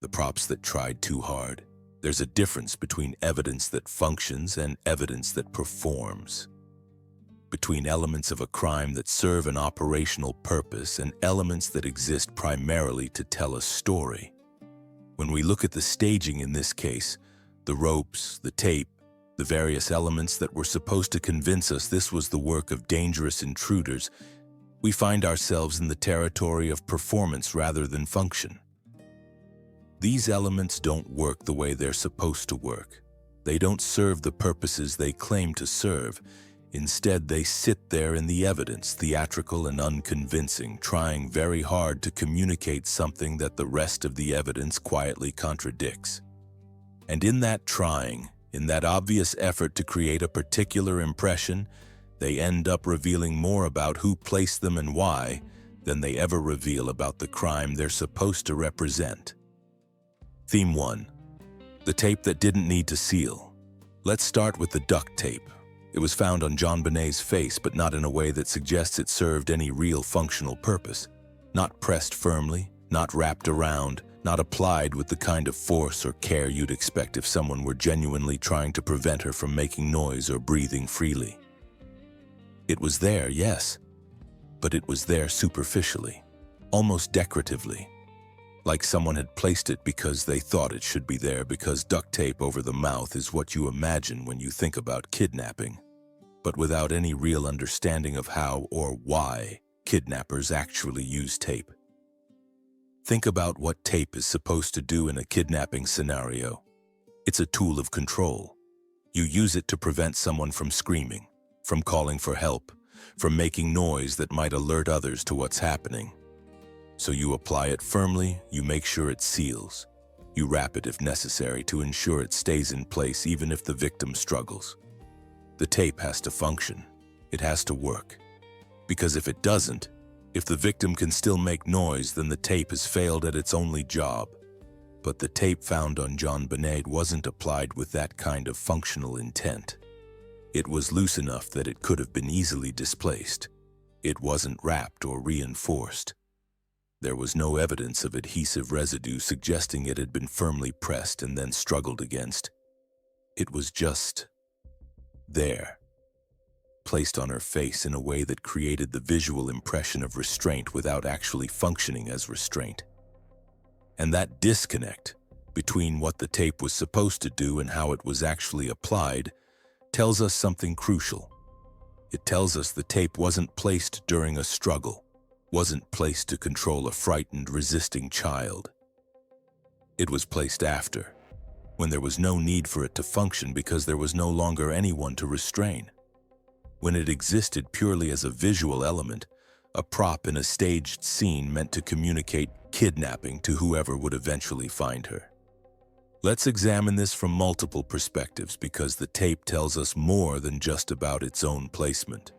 the props that tried too hard. There's a difference between evidence that functions and evidence that performs. Between elements of a crime that serve an operational purpose and elements that exist primarily to tell a story. When we look at the staging in this case, the ropes, the tape, the various elements that were supposed to convince us this was the work of dangerous intruders, we find ourselves in the territory of performance rather than function. These elements don't work the way they're supposed to work. They don't serve the purposes they claim to serve. Instead, they sit there in the evidence, theatrical and unconvincing, trying very hard to communicate something that the rest of the evidence quietly contradicts. And in that trying, in that obvious effort to create a particular impression, they end up revealing more about who placed them and why than they ever reveal about the crime they're supposed to represent. Theme 1. The tape that didn't need to seal. Let's start with the duct tape. It was found on JonBenet's face, but not in a way that suggests it served any real functional purpose. Not pressed firmly, not wrapped around, not applied with the kind of force or care you'd expect if someone were genuinely trying to prevent her from making noise or breathing freely. It was there, yes, but it was there superficially, almost decoratively, like someone had placed it because they thought it should be there, because duct tape over the mouth is what you imagine when you think about kidnapping, but without any real understanding of how or why kidnappers actually use tape. Think about what tape is supposed to do in a kidnapping scenario. It's a tool of control. You use it to prevent someone from screaming, from calling for help, from making noise that might alert others to what's happening. So you apply it firmly, you make sure it seals. You wrap it if necessary to ensure it stays in place even if the victim struggles. The tape has to function. It has to work. Because if it doesn't, if the victim can still make noise, then the tape has failed at its only job. But the tape found on JonBenet wasn't applied with that kind of functional intent. It was loose enough that it could have been easily displaced. It wasn't wrapped or reinforced. There was no evidence of adhesive residue suggesting it had been firmly pressed and then struggled against. It was just there, placed on her face in a way that created the visual impression of restraint without actually functioning as restraint. And that disconnect between what the tape was supposed to do and how it was actually applied tells us something crucial. It tells us the tape wasn't placed during a struggle, wasn't placed to control a frightened, resisting child. It was placed after, when there was no need for it to function because there was no longer anyone to restrain. When it existed purely as a visual element, a prop in a staged scene meant to communicate kidnapping to whoever would eventually find her. Let's examine this from multiple perspectives because the tape tells us more than just about its own placement.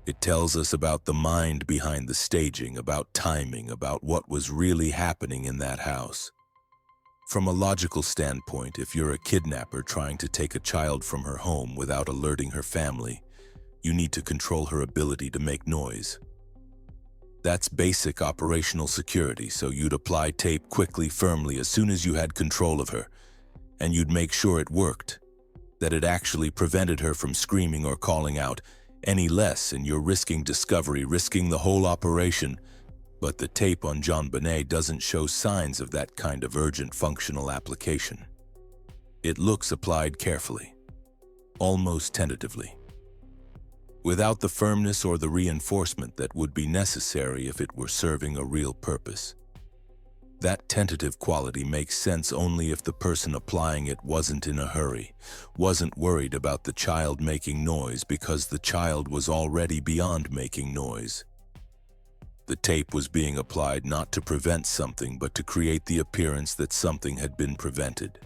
It tells us about the mind behind the staging, about timing, about what was really happening in that house. From a logical standpoint, if you're a kidnapper trying to take a child from her home without alerting her family, you need to control her ability to make noise. That's basic operational security, so you'd apply tape quickly, firmly, as soon as you had control of her, and you'd make sure it worked, that it actually prevented her from screaming or calling out. Any less, and you're risking discovery, risking the whole operation. But the tape on JonBenet doesn't show signs of that kind of urgent functional application. It looks applied carefully, almost tentatively, without the firmness or the reinforcement that would be necessary if it were serving a real purpose. That tentative quality makes sense only if the person applying it wasn't in a hurry, wasn't worried about the child making noise because the child was already beyond making noise. The tape was being applied not to prevent something, but to create the appearance that something had been prevented.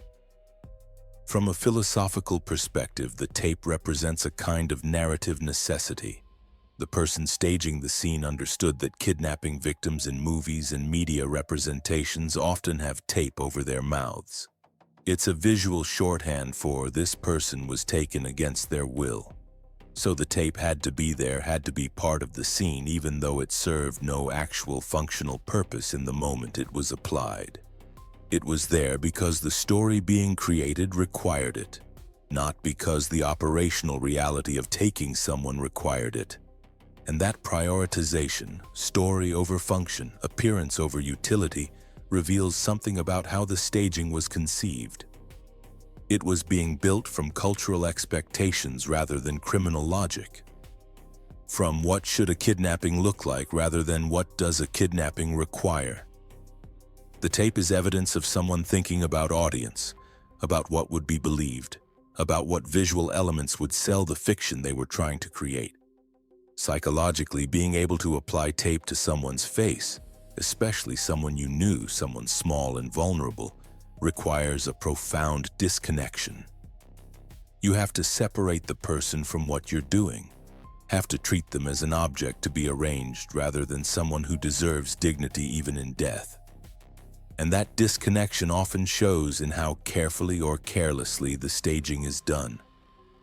From a philosophical perspective, the tape represents a kind of narrative necessity. The person staging the scene understood that kidnapping victims in movies and media representations often have tape over their mouths. It's a visual shorthand for this person was taken against their will. So the tape had to be there, had to be part of the scene, even though it served no actual functional purpose in the moment it was applied. It was there because the story being created required it, not because the operational reality of taking someone required it. And that prioritization, story over function, appearance over utility, reveals something about how the staging was conceived. It was being built from cultural expectations rather than criminal logic. From what should a kidnapping look like rather than what does a kidnapping require. The tape is evidence of someone thinking about audience, about what would be believed, about what visual elements would sell the fiction they were trying to create. Psychologically, being able to apply tape to someone's face, especially someone you knew, someone small and vulnerable, requires a profound disconnection. You have to separate the person from what you're doing, have to treat them as an object to be arranged rather than someone who deserves dignity even in death. And that disconnection often shows in how carefully or carelessly the staging is done.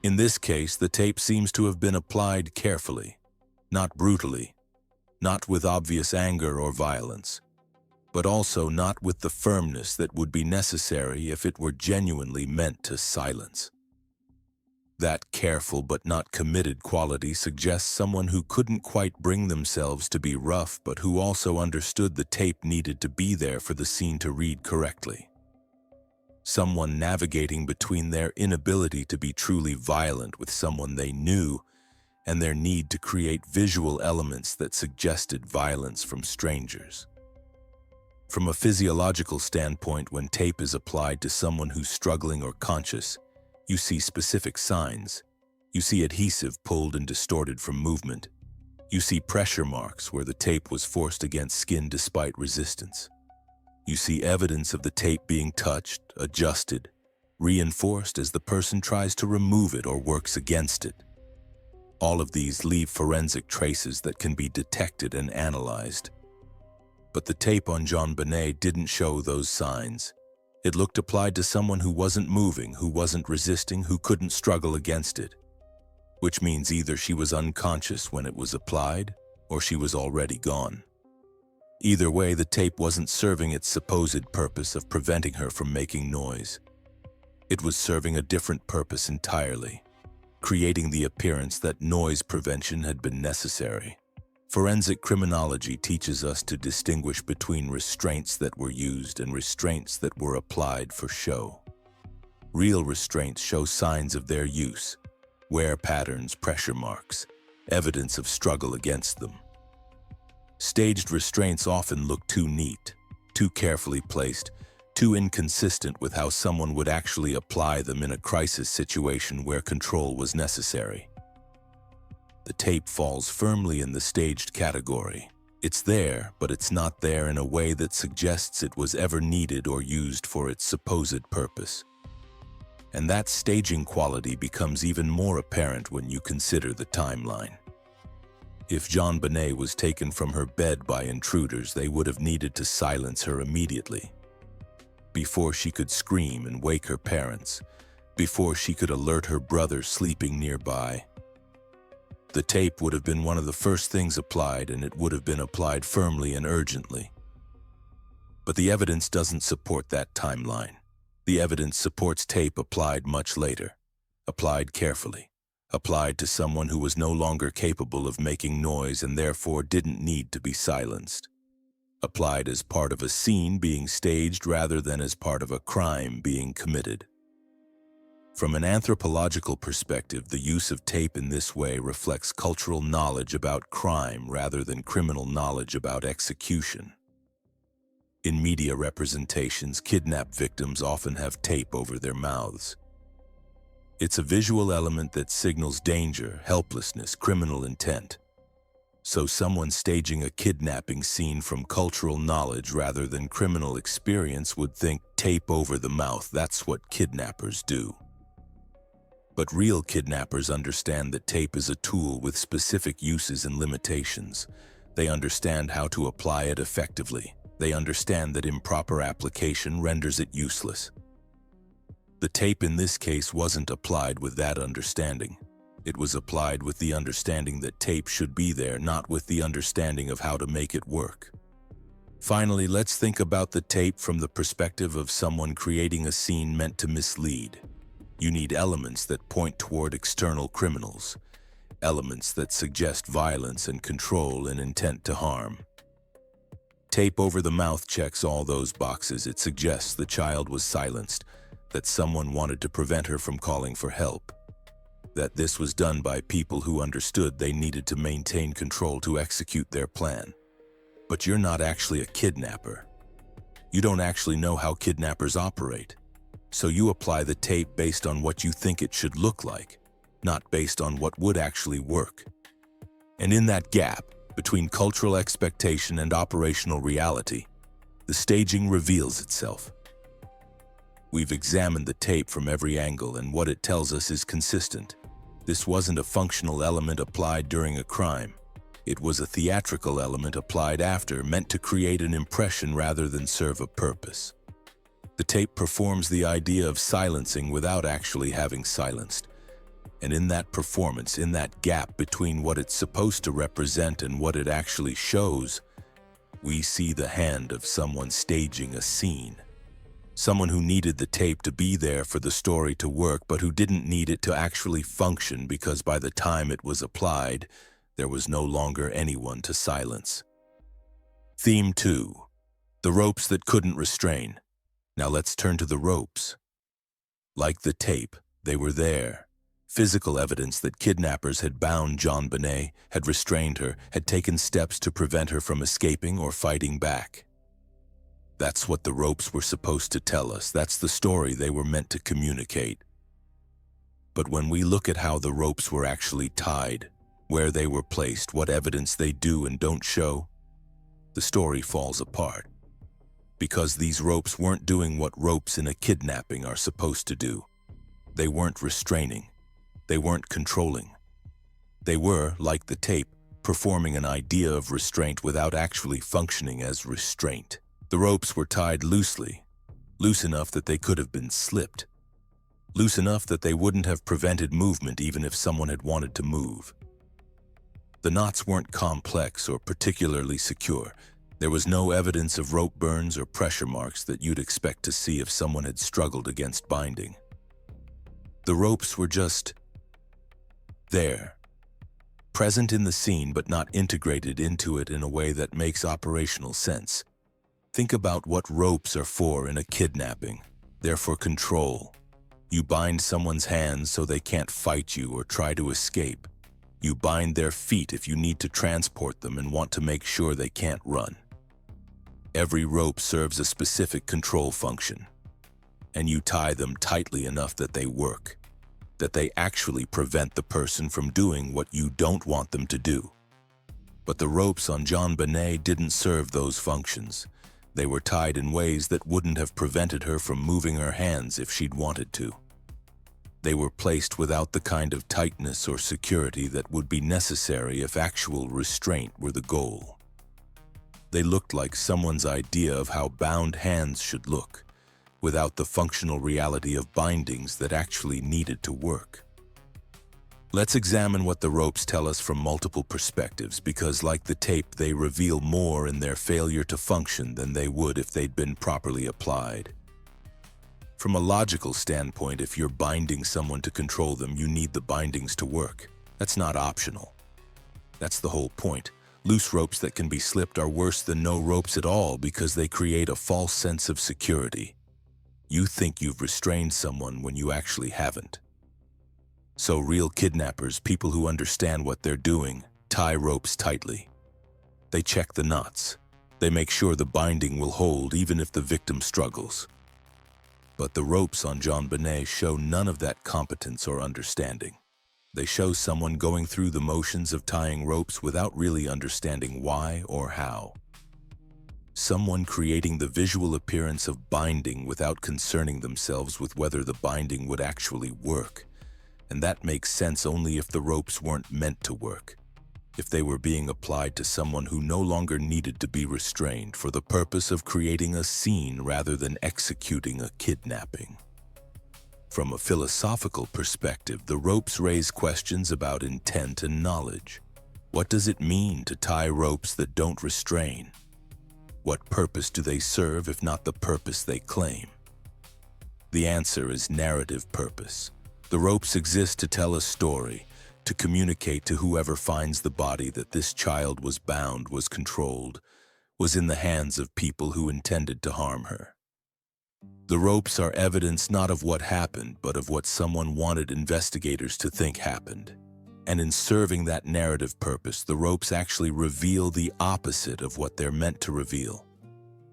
In this case, the tape seems to have been applied carefully, not brutally, not with obvious anger or violence, but also not with the firmness that would be necessary if it were genuinely meant to silence. That careful but not committed quality suggests someone who couldn't quite bring themselves to be rough but who also understood the tape needed to be there for the scene to read correctly. Someone navigating between their inability to be truly violent with someone they knew and their need to create visual elements that suggested violence from strangers. From a physiological standpoint, when tape is applied to someone who's struggling or conscious, you see specific signs. You see adhesive pulled and distorted from movement. You see pressure marks where the tape was forced against skin despite resistance. You see evidence of the tape being touched, adjusted, reinforced as the person tries to remove it or works against it. All of these leave forensic traces that can be detected and analyzed. But the tape on JonBenet didn't show those signs. It looked applied to someone who wasn't moving, who wasn't resisting, who couldn't struggle against it. Which means either she was unconscious when it was applied, or she was already gone. Either way, the tape wasn't serving its supposed purpose of preventing her from making noise. It was serving a different purpose entirely, creating the appearance that noise prevention had been necessary. Forensic criminology teaches us to distinguish between restraints that were used and restraints that were applied for show. Real restraints show signs of their use, wear patterns, pressure marks, evidence of struggle against them. Staged restraints often look too neat, too carefully placed, too inconsistent with how someone would actually apply them in a crisis situation where control was necessary. The tape falls firmly in the staged category. It's there, but it's not there in a way that suggests it was ever needed or used for its supposed purpose. And that staging quality becomes even more apparent when you consider the timeline. If JonBenet was taken from her bed by intruders, they would have needed to silence her immediately. Before she could scream and wake her parents, before she could alert her brother sleeping nearby. The tape would have been one of the first things applied, and it would have been applied firmly and urgently. But the evidence doesn't support that timeline. The evidence supports tape applied much later, applied carefully, applied to someone who was no longer capable of making noise and therefore didn't need to be silenced. Applied as part of a scene being staged rather than as part of a crime being committed. From an anthropological perspective, the use of tape in this way reflects cultural knowledge about crime rather than criminal knowledge about execution. In media representations, kidnapped victims often have tape over their mouths. It's a visual element that signals danger, helplessness, criminal intent. So someone staging a kidnapping scene from cultural knowledge rather than criminal experience would think tape over the mouth, that's what kidnappers do. But real kidnappers understand that tape is a tool with specific uses and limitations. They understand how to apply it effectively. They understand that improper application renders it useless. The tape in this case wasn't applied with that understanding. It was applied with the understanding that tape should be there, not with the understanding of how to make it work. Finally, let's think about the tape from the perspective of someone creating a scene meant to mislead. You need elements that point toward external criminals, elements that suggest violence and control and intent to harm. Tape over the mouth checks all those boxes. It suggests the child was silenced, that someone wanted to prevent her from calling for help, that this was done by people who understood they needed to maintain control to execute their plan. But you're not actually a kidnapper. You don't actually know how kidnappers operate. So you apply the tape based on what you think it should look like, not based on what would actually work. And in that gap between cultural expectation and operational reality, the staging reveals itself. We've examined the tape from every angle, and what it tells us is consistent. This wasn't a functional element applied during a crime. It was a theatrical element applied after, meant to create an impression rather than serve a purpose. The tape performs the idea of silencing without actually having silenced. And in that performance, in that gap between what it's supposed to represent and what it actually shows, we see the hand of someone staging a scene. Someone who needed the tape to be there for the story to work, but who didn't need it to actually function because by the time it was applied, there was no longer anyone to silence. Theme 2. The ropes that couldn't restrain. Now let's turn to the ropes. Like the tape, they were there. Physical evidence that kidnappers had bound JonBenet, had restrained her, had taken steps to prevent her from escaping or fighting back. That's what the ropes were supposed to tell us. That's the story they were meant to communicate. But when we look at how the ropes were actually tied, where they were placed, what evidence they do and don't show, the story falls apart. Because these ropes weren't doing what ropes in a kidnapping are supposed to do. They weren't restraining. They weren't controlling. They were, like the tape, performing an idea of restraint without actually functioning as restraint. The ropes were tied loosely, loose enough that they could have been slipped, loose enough that they wouldn't have prevented movement even if someone had wanted to move. The knots weren't complex or particularly secure. There was no evidence of rope burns or pressure marks that you'd expect to see if someone had struggled against binding. The ropes were just there, present in the scene but not integrated into it in a way that makes operational sense. Think about what ropes are for in a kidnapping. They're for control. You bind someone's hands so they can't fight you or try to escape. You bind their feet if you need to transport them and want to make sure they can't run. Every rope serves a specific control function, and you tie them tightly enough that they work, that they actually prevent the person from doing what you don't want them to do. But the ropes on JonBenet didn't serve those functions. They were tied in ways that wouldn't have prevented her from moving her hands if she'd wanted to. They were placed without the kind of tightness or security that would be necessary if actual restraint were the goal. They looked like someone's idea of how bound hands should look, without the functional reality of bindings that actually needed to work. Let's examine what the ropes tell us from multiple perspectives, because like the tape, they reveal more in their failure to function than they would if they'd been properly applied. From a logical standpoint, if you're binding someone to control them, you need the bindings to work. That's not optional. That's the whole point. Loose ropes that can be slipped are worse than no ropes at all because they create a false sense of security. You think you've restrained someone when you actually haven't. So real kidnappers, people who understand what they're doing, tie ropes tightly. They check the knots. They make sure the binding will hold even if the victim struggles. But the ropes on JonBenet show none of that competence or understanding. They show someone going through the motions of tying ropes without really understanding why or how. Someone creating the visual appearance of binding without concerning themselves with whether the binding would actually work. And that makes sense only if the ropes weren't meant to work, if they were being applied to someone who no longer needed to be restrained for the purpose of creating a scene rather than executing a kidnapping. From a philosophical perspective, the ropes raise questions about intent and knowledge. What does it mean to tie ropes that don't restrain? What purpose do they serve if not the purpose they claim? The answer is narrative purpose. The ropes exist to tell a story, to communicate to whoever finds the body that this child was bound, was controlled, was in the hands of people who intended to harm her. The ropes are evidence not of what happened, but of what someone wanted investigators to think happened. And in serving that narrative purpose, the ropes actually reveal the opposite of what they're meant to reveal.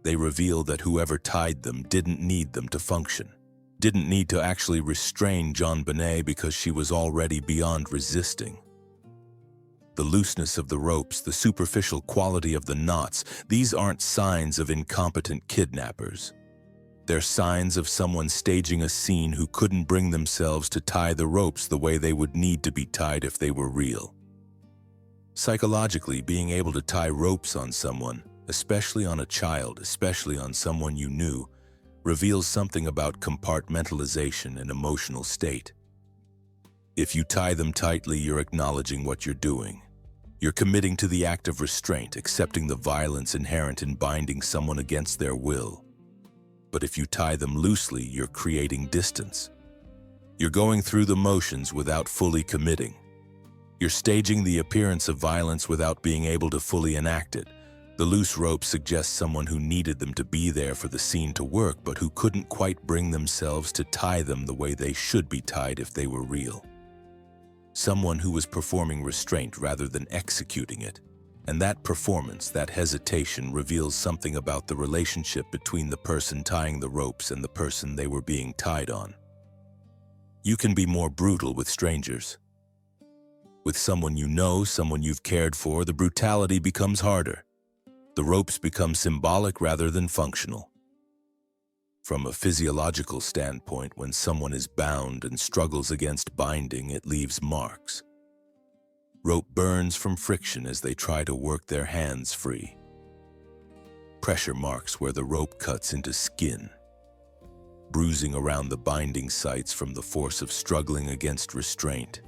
They reveal that whoever tied them didn't need them to function, didn't need to actually restrain JonBenet because she was already beyond resisting. The looseness of the ropes, the superficial quality of the knots, these aren't signs of incompetent kidnappers. They're signs of someone staging a scene who couldn't bring themselves to tie the ropes the way they would need to be tied if they were real. Psychologically, being able to tie ropes on someone, especially on a child, especially on someone you knew, reveals something about compartmentalization and emotional state. If you tie them tightly, you're acknowledging what you're doing. You're committing to the act of restraint, accepting the violence inherent in binding someone against their will. But if you tie them loosely, you're creating distance. You're going through the motions without fully committing. You're staging the appearance of violence without being able to fully enact it. The loose rope suggests someone who needed them to be there for the scene to work, but who couldn't quite bring themselves to tie them the way they should be tied if they were real. Someone who was performing restraint rather than executing it. And that performance, that hesitation, reveals something about the relationship between the person tying the ropes and the person they were being tied on. You can be more brutal with strangers. With someone you know, someone you've cared for, the brutality becomes harder. The ropes become symbolic rather than functional. From a physiological standpoint, when someone is bound and struggles against binding, it leaves marks. Rope burns from friction as they try to work their hands free. Pressure marks where the rope cuts into skin. Bruising around the binding sites from the force of struggling against restraint.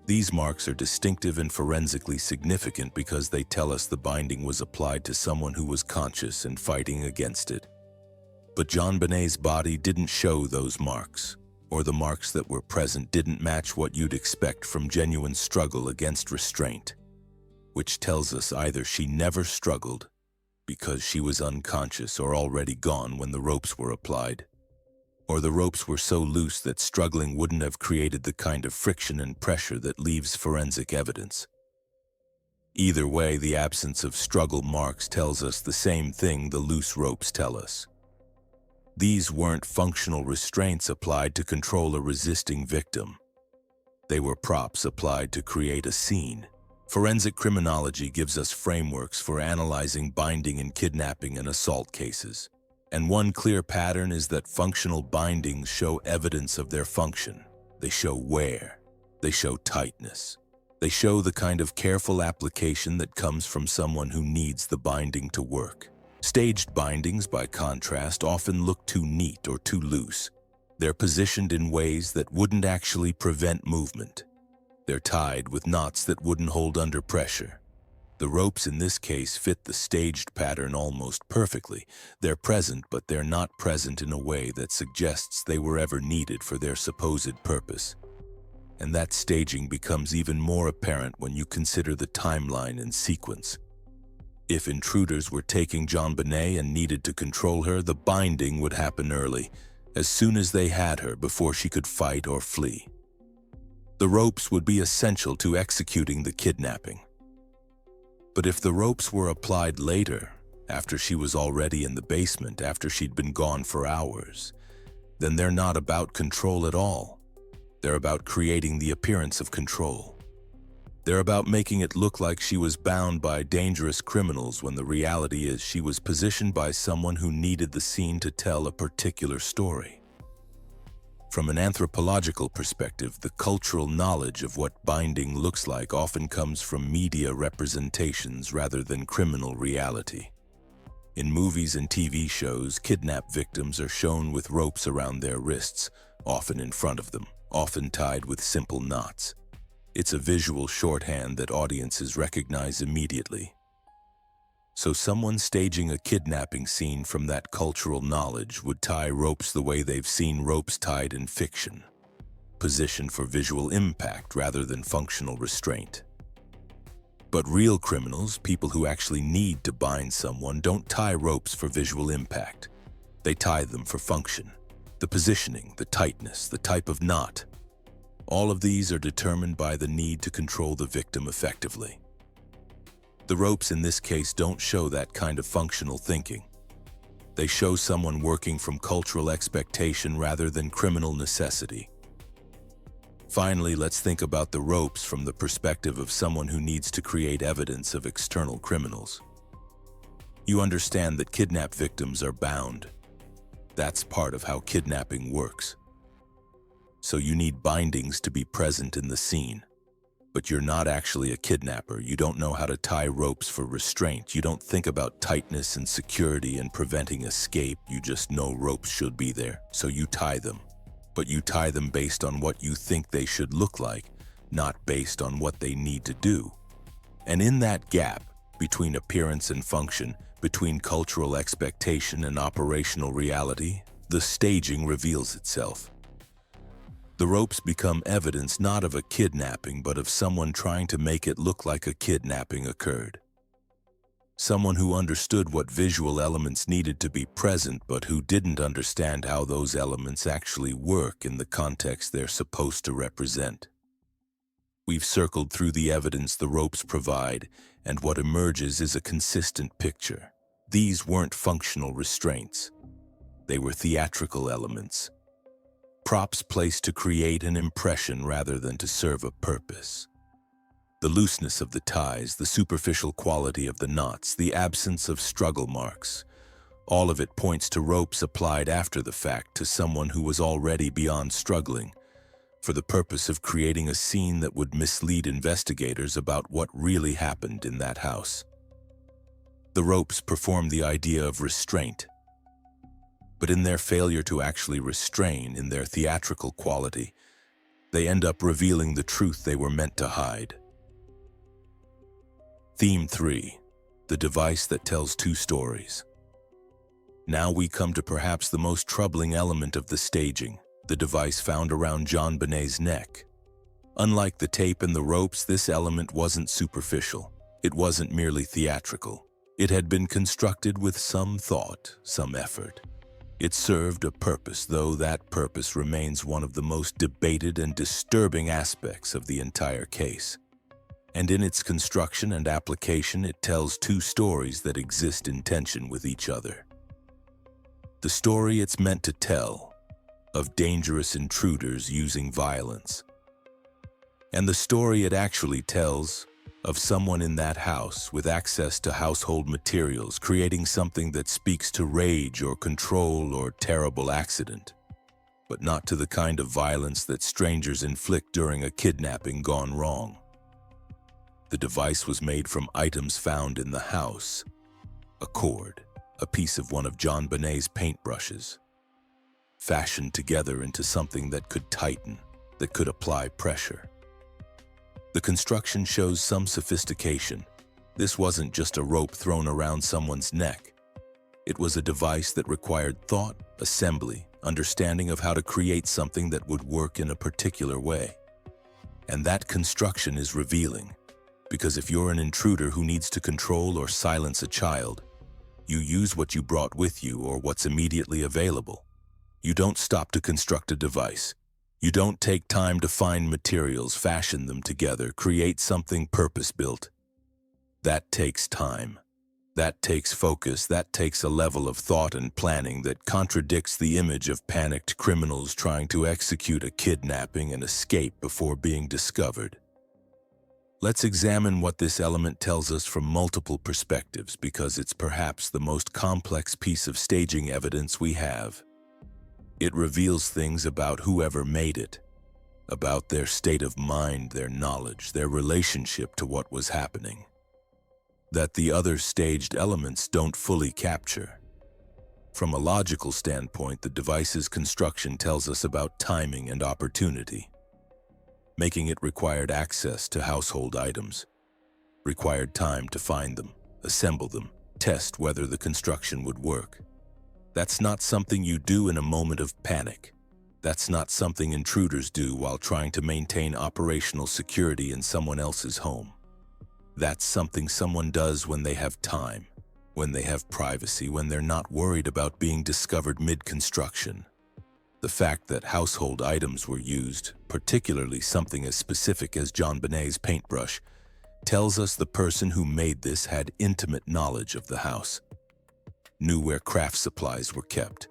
These marks are distinctive and forensically significant because they tell us the binding was applied to someone who was conscious and fighting against it. But JonBenet's body didn't show those marks, or the marks that were present didn't match what you'd expect from genuine struggle against restraint, which tells us either she never struggled because she was unconscious or already gone when the ropes were applied, or the ropes were so loose that struggling wouldn't have created the kind of friction and pressure that leaves forensic evidence. Either way, the absence of struggle marks tells us the same thing the loose ropes tell us. These weren't functional restraints applied to control a resisting victim. They were props applied to create a scene. Forensic criminology gives us frameworks for analyzing binding in kidnapping and assault cases. And one clear pattern is that functional bindings show evidence of their function. They show wear. They show tightness. They show the kind of careful application that comes from someone who needs the binding to work. Staged bindings, by contrast, often look too neat or too loose. They're positioned in ways that wouldn't actually prevent movement. They're tied with knots that wouldn't hold under pressure. The ropes in this case fit the staged pattern almost perfectly. They're present, but they're not present in a way that suggests they were ever needed for their supposed purpose. And that staging becomes even more apparent when you consider the timeline and sequence. If intruders were taking JonBenet and needed to control her, the binding would happen early, as soon as they had her, before she could fight or flee. The ropes would be essential to executing the kidnapping. But if the ropes were applied later, after she was already in the basement, after she'd been gone for hours, then they're not about control at all. They're about creating the appearance of control. They're about making it look like she was bound by dangerous criminals when the reality is she was positioned by someone who needed the scene to tell a particular story. From an anthropological perspective, the cultural knowledge of what binding looks like often comes from media representations rather than criminal reality. In movies and TV shows, kidnapped victims are shown with ropes around their wrists, often in front of them, often tied with simple knots. It's a visual shorthand that audiences recognize immediately. So someone staging a kidnapping scene from that cultural knowledge would tie ropes the way they've seen ropes tied in fiction, positioned for visual impact rather than functional restraint. But real criminals, people who actually need to bind someone, don't tie ropes for visual impact. They tie them for function. The positioning, the tightness, the type of knot. All of these are determined by the need to control the victim effectively. The ropes in this case don't show that kind of functional thinking. They show someone working from cultural expectation rather than criminal necessity. Finally, let's think about the ropes from the perspective of someone who needs to create evidence of external criminals. You understand that kidnapped victims are bound. That's part of how kidnapping works. So you need bindings to be present in the scene. But you're not actually a kidnapper. You don't know how to tie ropes for restraint. You don't think about tightness and security and preventing escape. You just know ropes should be there, so you tie them. But you tie them based on what you think they should look like, not based on what they need to do. And in that gap, between appearance and function, between cultural expectation and operational reality, the staging reveals itself. The ropes become evidence not of a kidnapping, but of someone trying to make it look like a kidnapping occurred. Someone who understood what visual elements needed to be present, but who didn't understand how those elements actually work in the context they're supposed to represent. We've circled through the evidence the ropes provide, and what emerges is a consistent picture. These weren't functional restraints. They were theatrical elements. Props placed to create an impression rather than to serve a purpose. The looseness of the ties, the superficial quality of the knots, the absence of struggle marks, all of it points to ropes applied after the fact to someone who was already beyond struggling, for the purpose of creating a scene that would mislead investigators about what really happened in that house. The ropes perform the idea of restraint, but in their failure to actually restrain, in their theatrical quality, they end up revealing the truth they were meant to hide. Theme 3. The device that tells two stories. Now we come to perhaps the most troubling element of the staging, the device found around JonBenet's neck. Unlike the tape and the ropes, this element wasn't superficial. It wasn't merely theatrical. It had been constructed with some thought, some effort. It served a purpose, though that purpose remains one of the most debated and disturbing aspects of the entire case. And in its construction and application, it tells two stories that exist in tension with each other. The story it's meant to tell, of dangerous intruders using violence. And the story it actually tells, of someone in that house with access to household materials, creating something that speaks to rage or control or terrible accident, but not to the kind of violence that strangers inflict during a kidnapping gone wrong. The device was made from items found in the house: a cord, a piece of one of JonBenet's paintbrushes, fashioned together into something that could tighten, that could apply pressure. The construction shows some sophistication. This wasn't just a rope thrown around someone's neck. It was a device that required thought, assembly, understanding of how to create something that would work in a particular way. And that construction is revealing, because if you're an intruder who needs to control or silence a child, you use what you brought with you or what's immediately available. You don't stop to construct a device. You don't take time to find materials, fashion them together, create something purpose-built. That takes time. That takes focus. That takes a level of thought and planning that contradicts the image of panicked criminals trying to execute a kidnapping and escape before being discovered. Let's examine what this element tells us from multiple perspectives, because it's perhaps the most complex piece of staging evidence we have. It reveals things about whoever made it, about their state of mind, their knowledge, their relationship to what was happening, that the other staged elements don't fully capture. From a logical standpoint, the device's construction tells us about timing and opportunity. Making it required access to household items, required time to find them, assemble them, test whether the construction would work. That's not something you do in a moment of panic. That's not something intruders do while trying to maintain operational security in someone else's home. That's something someone does when they have time, when they have privacy, when they're not worried about being discovered mid-construction. The fact that household items were used, particularly something as specific as JonBenet's paintbrush, tells us the person who made this had intimate knowledge of the house, knew where craft supplies were kept,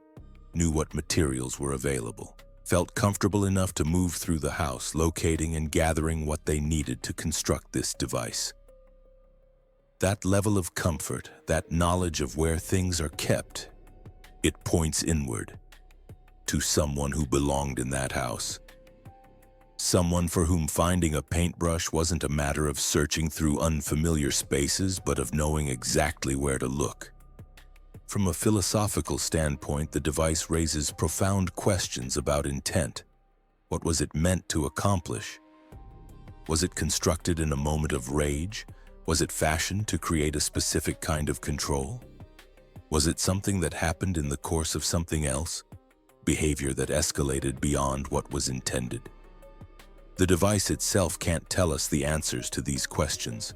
knew what materials were available, felt comfortable enough to move through the house, locating and gathering what they needed to construct this device. That level of comfort, that knowledge of where things are kept, it points inward, to someone who belonged in that house. Someone for whom finding a paintbrush wasn't a matter of searching through unfamiliar spaces, but of knowing exactly where to look. From a philosophical standpoint, the device raises profound questions about intent. What was it meant to accomplish? Was it constructed in a moment of rage? Was it fashioned to create a specific kind of control? Was it something that happened in the course of something else? Behavior that escalated beyond what was intended? The device itself can't tell us the answers to these questions,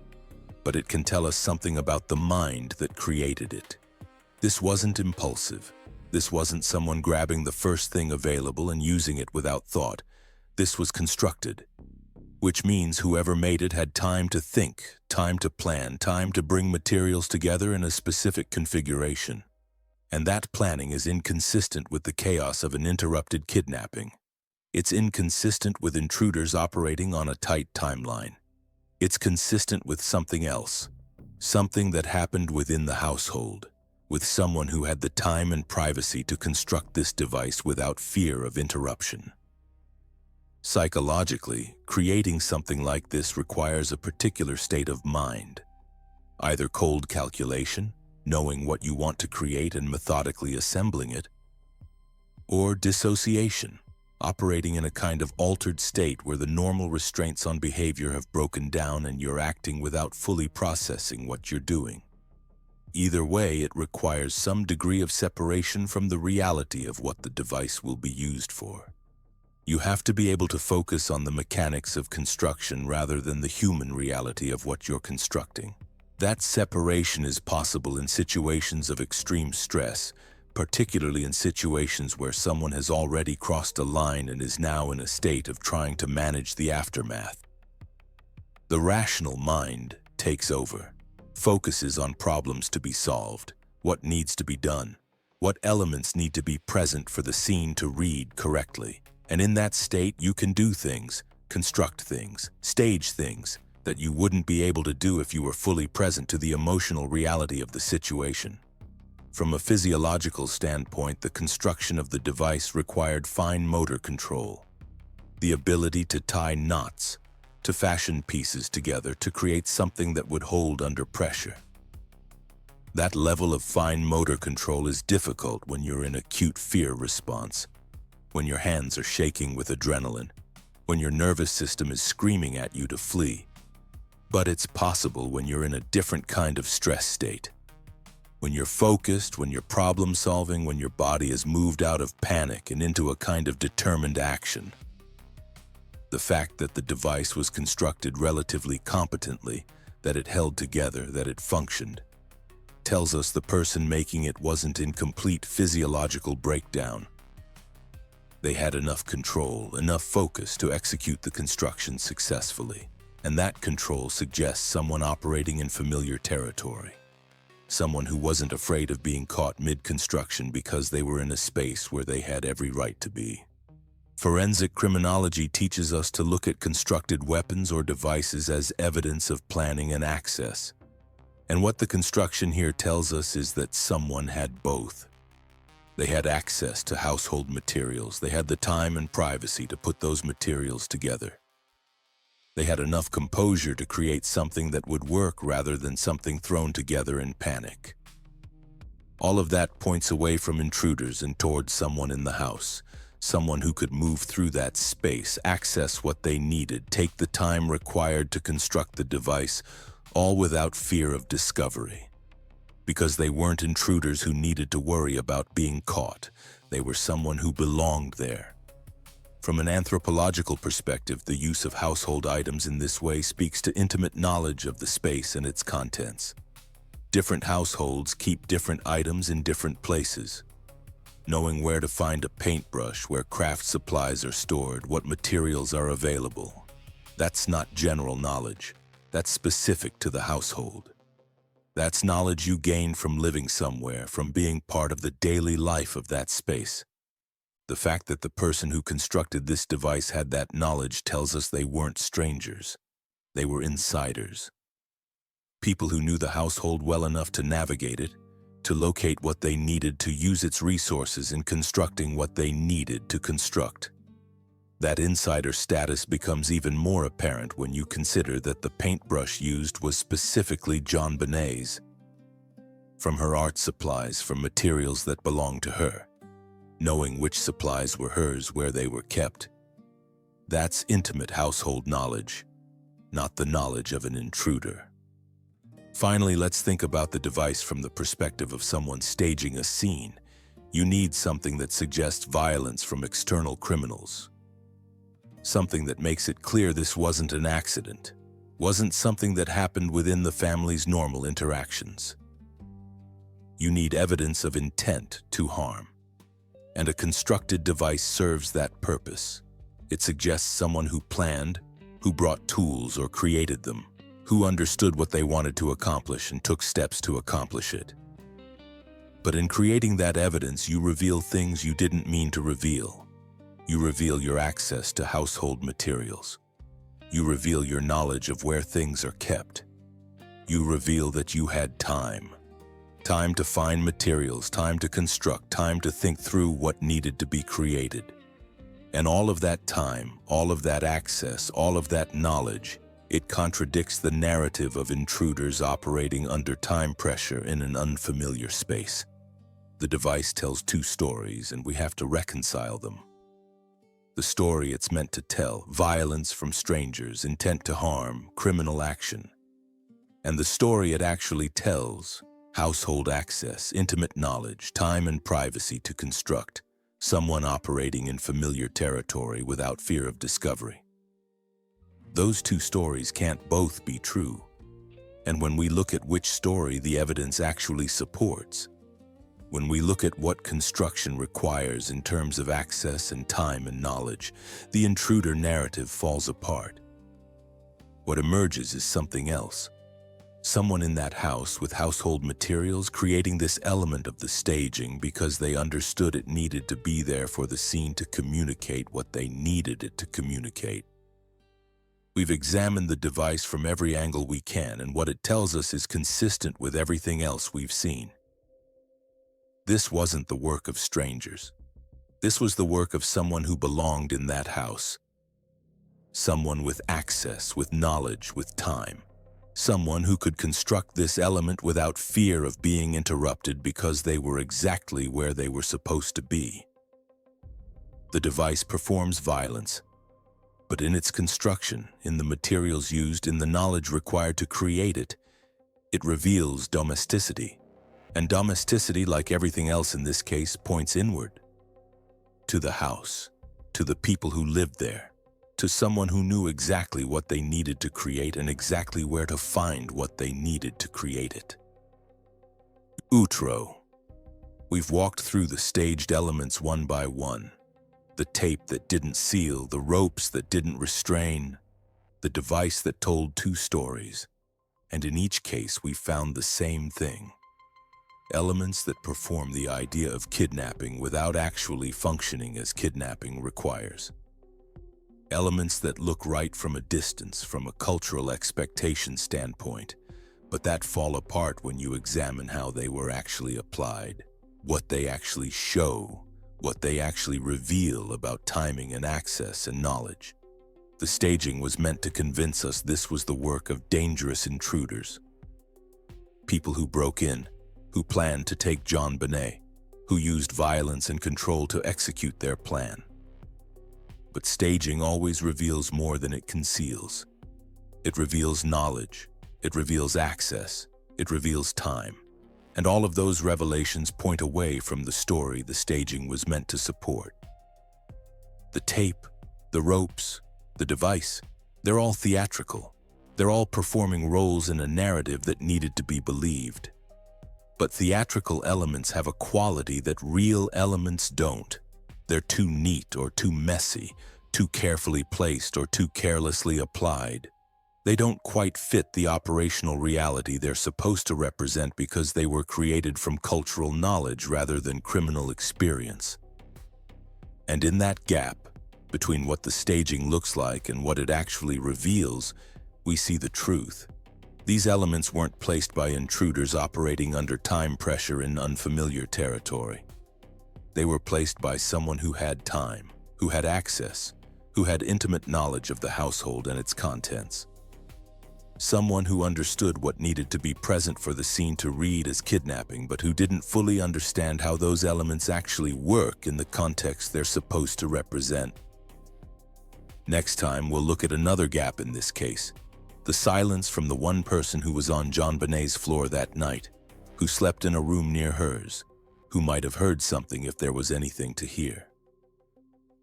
but it can tell us something about the mind that created it. This wasn't impulsive. This wasn't someone grabbing the first thing available and using it without thought. This was constructed, which means whoever made it had time to think, time to plan, time to bring materials together in a specific configuration. And that planning is inconsistent with the chaos of an interrupted kidnapping. It's inconsistent with intruders operating on a tight timeline. It's consistent with something else, something that happened within the household, with someone who had the time and privacy to construct this device without fear of interruption. Psychologically, creating something like this requires a particular state of mind, either cold calculation, knowing what you want to create and methodically assembling it, or dissociation, operating in a kind of altered state where the normal restraints on behavior have broken down and you're acting without fully processing what you're doing. Either way, it requires some degree of separation from the reality of what the device will be used for. You have to be able to focus on the mechanics of construction rather than the human reality of what you're constructing. That separation is possible in situations of extreme stress, particularly in situations where someone has already crossed a line and is now in a state of trying to manage the aftermath. The rational mind takes over, focuses on problems to be solved, what needs to be done, what elements need to be present for the scene to read correctly. And in that state, you can do things, construct things, stage things that you wouldn't be able to do if you were fully present to the emotional reality of the situation. From a physiological standpoint, the construction of the device required fine motor control, the ability to tie knots, to fashion pieces together to create something that would hold under pressure. That level of fine motor control is difficult when you're in acute fear response, when your hands are shaking with adrenaline, when your nervous system is screaming at you to flee. But it's possible when you're in a different kind of stress state. When you're focused, when you're problem-solving, when your body is moved out of panic and into a kind of determined action. The fact that the device was constructed relatively competently, that it held together, that it functioned, tells us the person making it wasn't in complete physiological breakdown. They had enough control, enough focus to execute the construction successfully. And that control suggests someone operating in familiar territory. Someone who wasn't afraid of being caught mid-construction because they were in a space where they had every right to be. Forensic criminology teaches us to look at constructed weapons or devices as evidence of planning and access. And what the construction here tells us is that someone had both. They had access to household materials. They had the time and privacy to put those materials together. They had enough composure to create something that would work rather than something thrown together in panic. All of that points away from intruders and towards someone in the house, someone who could move through that space, access what they needed, take the time required to construct the device, all without fear of discovery. because they weren't intruders who needed to worry about being caught. They were someone who belonged there. From an anthropological perspective, the use of household items in this way speaks to intimate knowledge of the space and its contents. Different households keep different items in different places. Knowing where to find a paintbrush, where craft supplies are stored, what materials are available. That's not general knowledge. That's specific to the household. That's knowledge you gain from living somewhere, from being part of the daily life of that space. The fact that the person who constructed this device had that knowledge tells us they weren't strangers. They were insiders. People who knew the household well enough to navigate it, to locate what they needed, to use its resources in constructing what they needed to construct. That insider status becomes even more apparent when you consider that the paintbrush used was specifically JonBenet's. From her art supplies, from materials that belonged to her. Knowing which supplies were hers, where they were kept. That's intimate household knowledge, not the knowledge of an intruder. Finally, let's think about the device from the perspective of someone staging a scene. You need something that suggests violence from external criminals. Something that makes it clear this wasn't an accident, wasn't something that happened within the family's normal interactions. You need evidence of intent to harm. And a constructed device serves that purpose. It suggests someone who planned, who brought tools or created them, who understood what they wanted to accomplish and took steps to accomplish it. But in creating that evidence, you reveal things you didn't mean to reveal. You reveal your access to household materials. You reveal your knowledge of where things are kept. You reveal that you had time. Time to find materials, time to construct, time to think through what needed to be created. And all of that time, all of that access, all of that knowledge, it contradicts the narrative of intruders operating under time pressure in an unfamiliar space. The device tells two stories, and we have to reconcile them. The story it's meant to tell: violence from strangers, intent to harm, criminal action. And the story it actually tells: household access, intimate knowledge, time and privacy to construct, someone operating in familiar territory without fear of discovery. Those two stories can't both be true. And when we look at which story the evidence actually supports, when we look at what construction requires in terms of access and time and knowledge, the intruder narrative falls apart. What emerges is something else. Someone in that house with household materials creating this element of the staging because they understood it needed to be there for the scene to communicate what they needed it to communicate. We've examined the device from every angle we can, and what it tells us is consistent with everything else we've seen. This wasn't the work of strangers. This was the work of someone who belonged in that house. Someone with access, with knowledge, with time. Someone who could construct this element without fear of being interrupted because they were exactly where they were supposed to be. The device performs violence, but in its construction, in the materials used, in the knowledge required to create it, it reveals domesticity. And domesticity, like everything else in this case, points inward. To the house, to the people who lived there. To someone who knew exactly what they needed to create and exactly where to find what they needed to create it. Outro. We've walked through the staged elements one by one. The tape that didn't seal, the ropes that didn't restrain, the device that told two stories. And in each case, we found the same thing. Elements that perform the idea of kidnapping without actually functioning as kidnapping requires. Elements that look right from a distance, from a cultural expectation standpoint, but that fall apart when you examine how they were actually applied, what they actually show, what they actually reveal about timing and access and knowledge. The staging was meant to convince us this was the work of dangerous intruders. People who broke in, who planned to take JonBenet, who used violence and control to execute their plan. But staging always reveals more than it conceals. It reveals knowledge, it reveals access, it reveals time. And all of those revelations point away from the story the staging was meant to support. The tape, the ropes, the device, they're all theatrical. They're all performing roles in a narrative that needed to be believed. But theatrical elements have a quality that real elements don't. They're too neat or too messy, too carefully placed or too carelessly applied. They don't quite fit the operational reality they're supposed to represent because they were created from cultural knowledge rather than criminal experience. And in that gap, between what the staging looks like and what it actually reveals, we see the truth. These elements weren't placed by intruders operating under time pressure in unfamiliar territory. They were placed by someone who had time, who had access, who had intimate knowledge of the household and its contents. Someone who understood what needed to be present for the scene to read as kidnapping, but who didn't fully understand how those elements actually work in the context they're supposed to represent. Next time, we'll look at another gap in this case. The silence from the one person who was on JonBenet's floor that night, who slept in a room near hers, who might have heard something if there was anything to hear.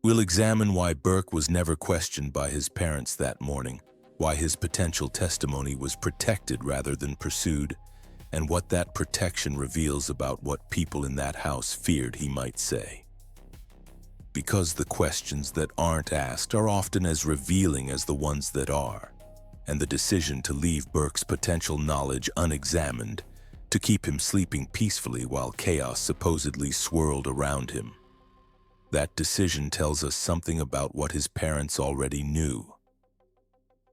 We'll examine why Burke was never questioned by his parents that morning, why his potential testimony was protected rather than pursued, and what that protection reveals about what people in that house feared he might say. Because the questions that aren't asked are often as revealing as the ones that are, and the decision to leave Burke's potential knowledge unexamined, to keep him sleeping peacefully while chaos supposedly swirled around him. That decision tells us something about what his parents already knew.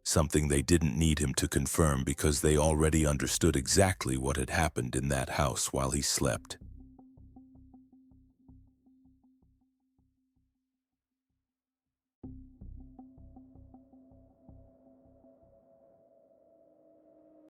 Something they didn't need him to confirm because they already understood exactly what had happened in that house while he slept.